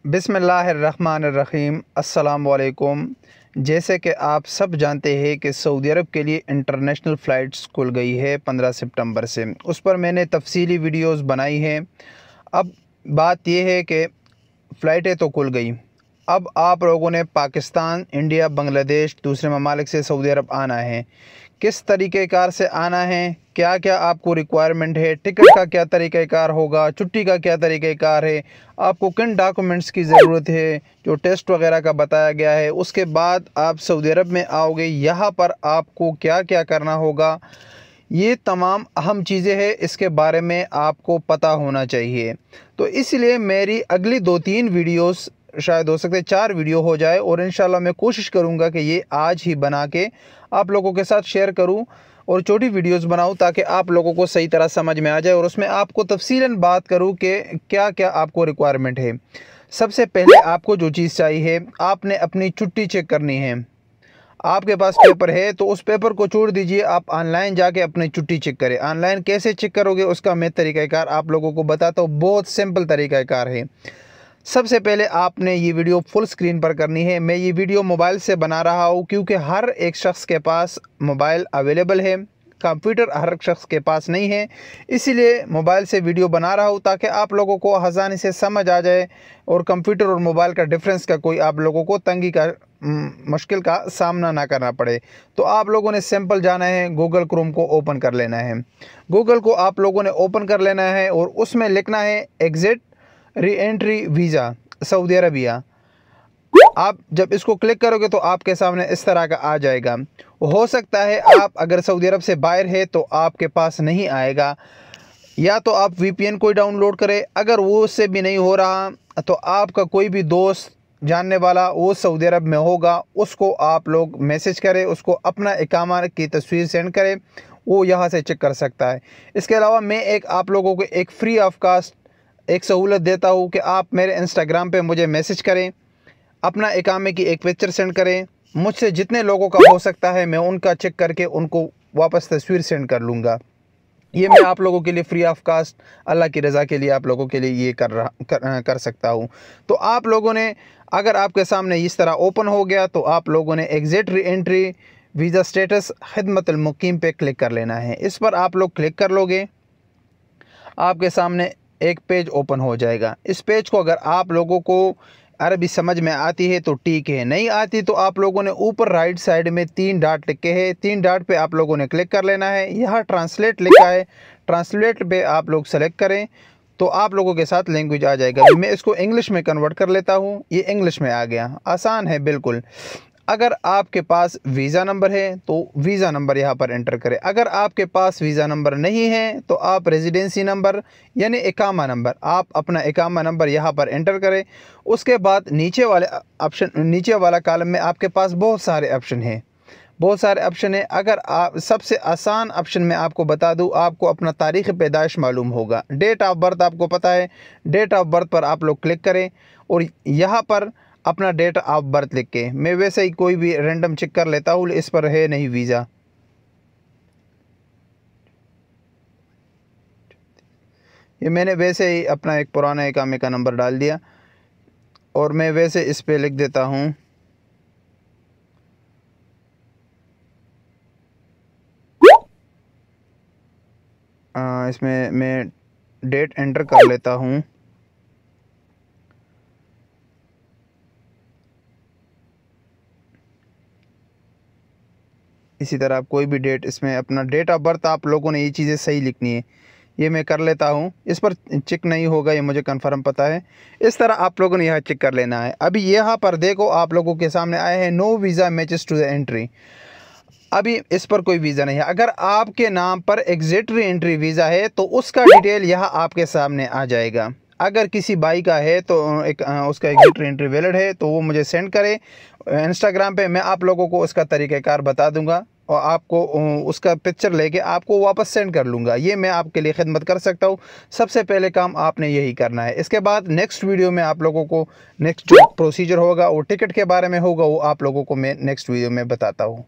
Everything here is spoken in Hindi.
बिस्मिल्लाहिर्रहमानिर्रहीम अस्सलाम वालेकुम। जैसे कि आप सब जानते हैं कि सऊदी अरब के लिए इंटरनेशनल फ़्लाइट्स खुल गई है 15 सितंबर से। उस पर मैंने तफसीली वीडियोस बनाई हैं। अब बात यह है कि फ़्लाइटें तो खुल गई, अब आप लोगों ने पाकिस्तान, इंडिया, बांग्लादेश, दूसरे ममालिक से सऊदी अरब आना है। किस तरीक़ेकार से आना है, क्या क्या आपको रिक्वायरमेंट है, टिकट का क्या तरीक़ेकार होगा, छुट्टी का क्या तरीक़ेकार है, आपको किन डॉक्यूमेंट्स की ज़रूरत है, जो टेस्ट वगैरह का बताया गया है। उसके बाद आप सऊदी अरब में आओगे, यहाँ पर आपको क्या क्या करना होगा, ये तमाम अहम चीज़ें हैं। इसके बारे में आपको पता होना चाहिए। तो इसलिए मेरी अगली 2-3 वीडियोस, शायद हो सकते हैं 4 वीडियो हो जाए, और इंशाल्लाह मैं कोशिश करूँगा कि ये आज ही बना के आप लोगों के साथ शेयर करूँ और छोटी वीडियोस बनाऊँ, ताकि आप लोगों को सही तरह समझ में आ जाए और उसमें आपको तफसीलन बात करूँ कि क्या क्या आपको रिक्वायरमेंट है। सबसे पहले आपको जो चीज़ चाहिए, आपने अपनी छुट्टी चेक करनी है। आपके पास पेपर है तो उस पेपर को छोड़ दीजिए, आप ऑनलाइन जाके अपनी छुट्टी चेक करें। ऑनलाइन कैसे चेक करोगे, उसका मैं तरीक़ाकार आप लोगों को बताता हूँ। बहुत सिंपल तरीक़ाकार है। सबसे पहले आपने ये वीडियो फुल स्क्रीन पर करनी है। मैं ये वीडियो मोबाइल से बना रहा हूँ क्योंकि हर एक शख्स के पास मोबाइल अवेलेबल है, कंप्यूटर हर शख्स के पास नहीं है। इसीलिए मोबाइल से वीडियो बना रहा हूँ ताकि आप लोगों को आसानी से समझ आ जाए और कंप्यूटर और मोबाइल का डिफरेंस का कोई आप लोगों को तंगी का मुश्किल का सामना ना करना पड़े। तो आप लोगों ने सिंपल जाना है, गूगल क्रोम को ओपन कर लेना है। गूगल को आप लोगों ने ओपन कर लेना है और उसमें लिखना है exit re entry visa Saudi Arabia. आप जब इसको क्लिक करोगे तो आपके सामने इस तरह का आ जाएगा। हो सकता है आप अगर सऊदी अरब से बाहर है तो आपके पास नहीं आएगा, या तो आप वीपीएन कोई डाउनलोड करें। अगर वो उससे भी नहीं हो रहा तो आपका कोई भी दोस्त जानने वाला वो सऊदी अरब में होगा, उसको आप लोग मैसेज करें, उसको अपना इकामा की तस्वीर सेंड करें, वो यहाँ से चेक कर सकता है। इसके अलावा मैं आप लोगों को एक फ्री ऑफ कास्ट एक सहूलत देता हूँ कि आप मेरे इंस्टाग्राम पे मुझे मैसेज करें, अपना इकामे की एक पिक्चर सेंड करें। मुझसे जितने लोगों का हो सकता है मैं उनका चेक करके उनको वापस तस्वीर सेंड कर लूँगा। ये मैं आप लोगों के लिए फ्री ऑफ कास्ट अल्लाह की रज़ा के लिए आप लोगों के लिए ये कर सकता हूँ। तो आप लोगों ने, अगर आपके सामने इस तरह ओपन हो गया तो आप लोगों ने exit re entry visa status खिदमत अल मुकीम पे क्लिक कर लेना है। इस पर आप लोग क्लिक कर लोगे, आपके सामने एक पेज ओपन हो जाएगा। इस पेज को अगर आप लोगों को अरबी समझ में आती है तो ठीक है, नहीं आती तो आप लोगों ने ऊपर राइट साइड में 3 डॉट लिखे हैं, 3 डॉट पे आप लोगों ने क्लिक कर लेना है। यहाँ ट्रांसलेट लिखा है, ट्रांसलेट पे आप लोग सेलेक्ट करें तो आप लोगों के साथ लैंग्वेज आ जाएगा। मैं इसको इंग्लिश में कन्वर्ट कर लेता हूँ, ये इंग्लिश में आ गया। आसान है बिल्कुल। अगर आपके पास वीज़ा नंबर है तो वीज़ा नंबर यहाँ पर एंटर करें। अगर आपके पास वीज़ा नंबर नहीं है तो आप रेजिडेंसी नंबर यानी इकामा नंबर, आप अपना इकामा नंबर यहाँ पर एंटर करें। उसके बाद नीचे वाला कॉलम में आपके पास बहुत सारे ऑप्शन हैं, बहुत सारे ऑप्शन है। अगर आप सबसे आसान ऑप्शन में आपको बता दूं, आपको अपना तारीख़ पैदाइश मालूम होगा, डेट ऑफ बर्थ आपको पता है। डेट ऑफ बर्थ पर आप लोग क्लिक करें और यहाँ पर अपना डेट ऑफ बर्थ लिख के, मैं वैसे ही कोई भी रैंडम चेक कर लेता हूँ, इस पर है नहीं वीज़ा। ये मैंने वैसे ही अपना एक पुराना इकामे का नंबर डाल दिया और मैं वैसे इस पे लिख देता हूँ इसमें मैं डेट एंटर कर लेता हूँ। इसी तरह आप कोई भी डेट, इसमें अपना डेट ऑफ बर्थ आप लोगों ने ये चीज़ें सही लिखनी है। ये मैं कर लेता हूँ, इस पर चेक नहीं होगा, ये मुझे कंफर्म पता है। इस तरह आप लोगों ने यहाँ चेक कर लेना है। अभी यहाँ पर देखो आप लोगों के सामने आए हैं no visa matches to the entry. अभी इस पर कोई वीज़ा नहीं है। अगर आपके नाम पर एग्ज़िट री एंट्री वीज़ा है तो उसका डिटेल यहाँ आपके सामने आ जाएगा। अगर किसी भाई का है तो उसका एग्ज़िट री एंट्री वैलिड है तो वो मुझे सेंड करे इंस्टाग्राम पे, मैं आप लोगों को उसका तरीक़ाकार बता दूंगा और आपको उसका पिक्चर लेके आपको वापस सेंड कर लूँगा। ये मैं आपके लिए खिदमत कर सकता हूँ। सबसे पहले काम आपने यही करना है। इसके बाद नेक्स्ट वीडियो में आप लोगों को नेक्स्ट जो प्रोसीजर होगा वो टिकट के बारे में होगा, वो आप लोगों को मैं नेक्स्ट वीडियो में बताता हूँ।